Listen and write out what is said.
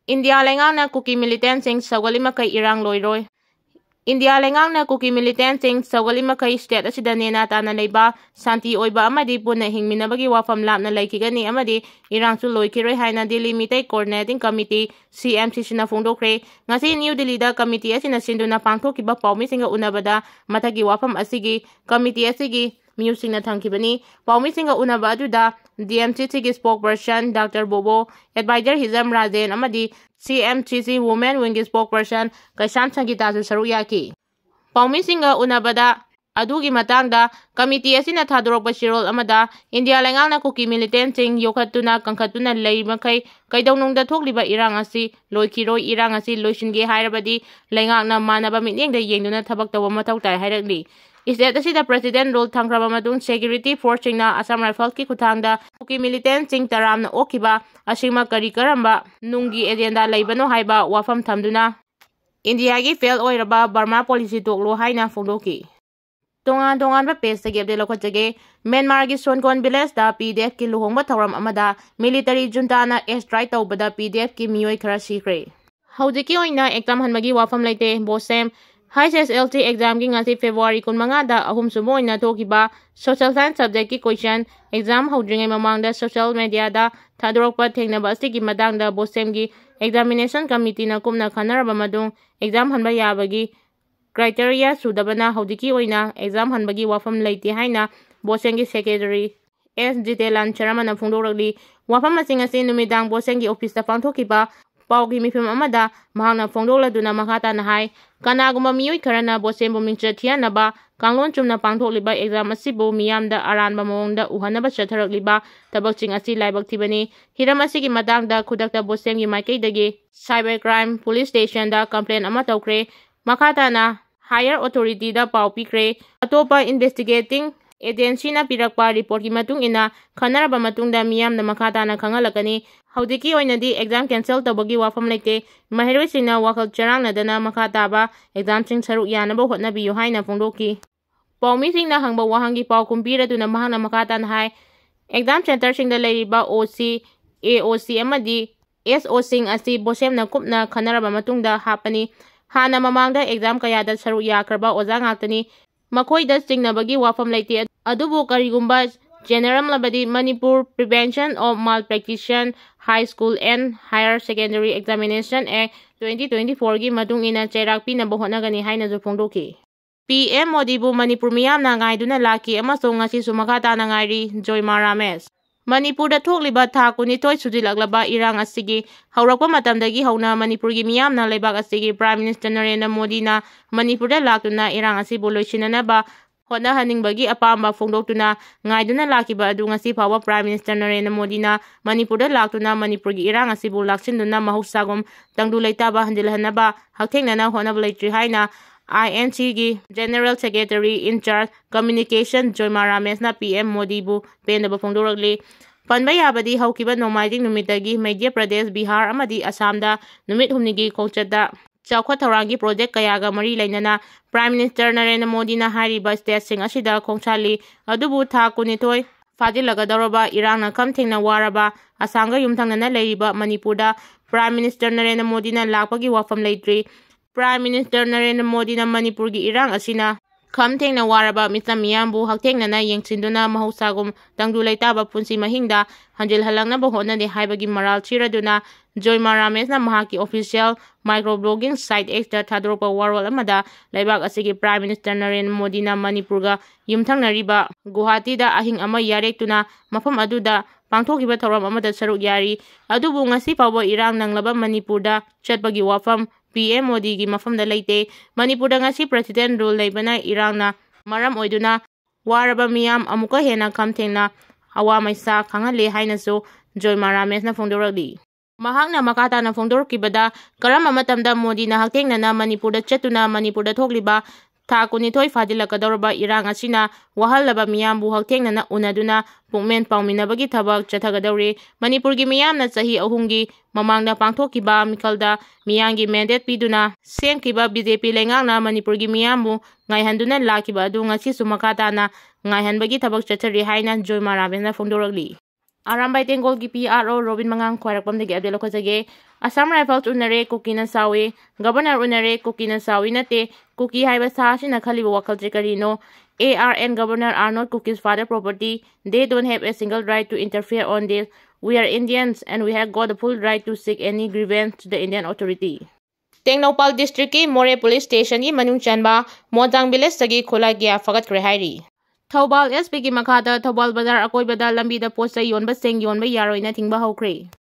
India Lengang Kuki militant sing Sawali Makai Irang Loiroi. India Lengang Kuki militant sing Sawali Makai state Asidanena Tana Leba, Santi Oiba Amadi Puna Hingminabagi Wafam Lamna Laikigani Amadi, Irang to Loikire Haina Delimite Coordinating Committee, CMC Sina Fundokre, Nasi New Delida Committee as in a Sinduna Panto Kiba Paumi Singa Unabada, Matagi Wafam Asigi, Committee Asigi, Musing na Tangkibani, Paumi Singa Unabaduda, DMCC spokesperson Dr. Bobo, Advisor Hizam Razen Amadi, CMCC Women Wing spokesperson Kaisam Sangita Saruyaki. Paumi Singa Unabada, Adugi Matangda, Committee Asina Tadrok Bashirol Amada, India Lengang Kuki militanting Yokatuna Kankatuna Lay Makai, Kaidong the Tokliba Irangasi, Loikiro Irangasi, Lushingi Hirabadi, Lengang Manaba meeting the Yenduna Tabakta Wamatauta Hiradli. Is that the President role Tangrabamadun Security Forcing na Assam Rifle ki Kutangda, Kuki militant sing Taram na Okiba, Ashima Karikaramba, Nungi Agenda Laibano Haiba, Wafam Tamduna. India gi failed oiraba Burma policy toklo haina Fondoki. Tongan ba pes tagib de lokotjage, Myanmar gi Sonkon Biles da PDF ki luhong Tauram Amada, military junta na airstrike taubada PDF ki Noi Khara Sire. Haudiki oina exam hanmagi wafam laite, Bosem, High SSLT exam ki ngasi February kun mangada ahum sumo ina tokiba social science subject ki question exam haudringai mamangda social media da thadrokpa thengnaba asigi madangda Bosem gi examination committee na kumna khanaraba madung exam hanba yabagi criteria sudabana haudiki oina exam hanbagi wafam laiti haina Bosem gi secretary S Jitelan chairman phungdoragli wafam masing asi numidang Bosem gi office ta pangthokiba Paugi mifim amada mahangna phongdola duna makata na hai kanaguma miyoi karana Bosem bumingcha thianaba kanglon chumna pangthokliba exam asibu miyamda aranba mawongda uhanaba chatharakliba tabakching asi laibak thibani hiram asigi matangda khudakta Bosem gi maikaidagi cyber crime police station da complaint ama tawkre makata na higher authority da pau pikre atopa investigating agency na pirakpa report ki matung ina khanaraba matungda miyamda makata na khangalakani Haudiki oinadi exam cancel tabagi wafam laite mahiroi sina wakal charang nadana makata ba exam sing saruk yanaba hotnabi haina phongdoki Paumi singna hangba wahangi pau kumpira tuna mahangna makata na hai exam center singda leiriba OC AOC amadi SO sing asi Bosem na kupna khanaraba matungda hapani hana mamangda exam kayada saruk yakraba oza ngaktani makoida singnabagi wafam laite adubu karigumba General Labadi Manipur Prevention of Malpractice High School and Higher Secondary Examination Act 2024 gi matung ina cherak pi na bohonagani haina jo phongdoki. PM Modi bu Manipur miyam na ngaiduna laki amasong ngasi sumakata na ngairi Joyma Ramesh. Manipur da thokliba tha kunitoi sujilaglaba irang asigi haurakpa matamdagi hauna Manipur gi miyam na leibak asigi Prime Minister Narendra Modi na Manipur da laktuna irang asibu loisinanaba Hona haningbagi apamba phongdoktuna ngaiduna lakiba adu ngasi phawa Prime Minister Narendra Modi na Manipur da laktuna Manipur gi irang asibu laksinduna mahusagum tangdu leitaba handilhanaba haktengnana honaba leitri haina INC gi General Secretary in Charge Communication Joyma Ramesh na PM Modi bu pendaba phongdoragli panba yabadi haukiba nomaiding numitagi Madhya Pradesh Bihar amadi Assam da numit humnigi khongchada Chawkha Thaurangi project kayaga mari lainana Prime Minister Narendra Modi na hariba state sing asida khongchali adubu tha kunithoi fajilaga daraba irangna kamthengna waraba asanga yumthangnana leiriba Manipurda Prime Minister Narendra Modi na lakpagi wafam leitri Prime Minister Narendra Modi na Manipur gi irang asina kamthengna waraba mitam miyambu haktengnana yengsinduna mahusagum tangdu leitaba punsi mahingda hanjil halangna bohona de haibagi maral chiraduna Joyma Ramesh na mahaki official microblogging site extra thadropa warol amada leibak asigi Prime Minister Narendra Modi na Manipurga yumthangnariba Guwahati da ahing ama yarektuna mafam aduda pangthokiba thoram amada saruk yari adubu ngasi pawba irang nanglaba Manipurda chatpagi wafam PM Modi gi mafamda leite Manipurda ngasi president rule leibana irangna maram oiduna waraba miyam amuka hena kamthengna awamaisa khangale hainaso Joyma Ramesh na phongdoragli Mahakna makata na phongdorkibada karama matamda Modi na haktengnana Manipurda chatuna Manipurda thokliba tha kunithoi fadilakadorba irang asina wahalaba miyambu haktengnana unaduna pukmen pawminabagi thabak chathagadori Manipur gi miyamna chahi ahumgi mamangda pangthokiba mikalda miyangi mandate piduna sengkiba BJP lengangna Manipur gi miyambu ngaihanduna lakiba adu ngasi sumakata na ngaihanbagi thabak chathari haina Joyma Ramesh na phongdoragli Arambai Tengol ki PRO Robin Mangang Khwarakpam de Abdel Khojage Assam Rifles unare Kuki na sawi Governor unare Kuki na sawi nate Kuki haiba sa sina khaliba wakal chekarino ARN Governor are not Kuki's father property. They don't have a single right to interfere on this. We are Indians and we have got the full right to seek any grievance to the Indian authority. Tengnopal District ki More Police Station ki manung chanba Mojang Village sagi khola gya fagat kre hairi. Thobal SP ki makhada Thobal Bazar akoi bada lambi da post yonba seng yonba yaroina thingba hokre.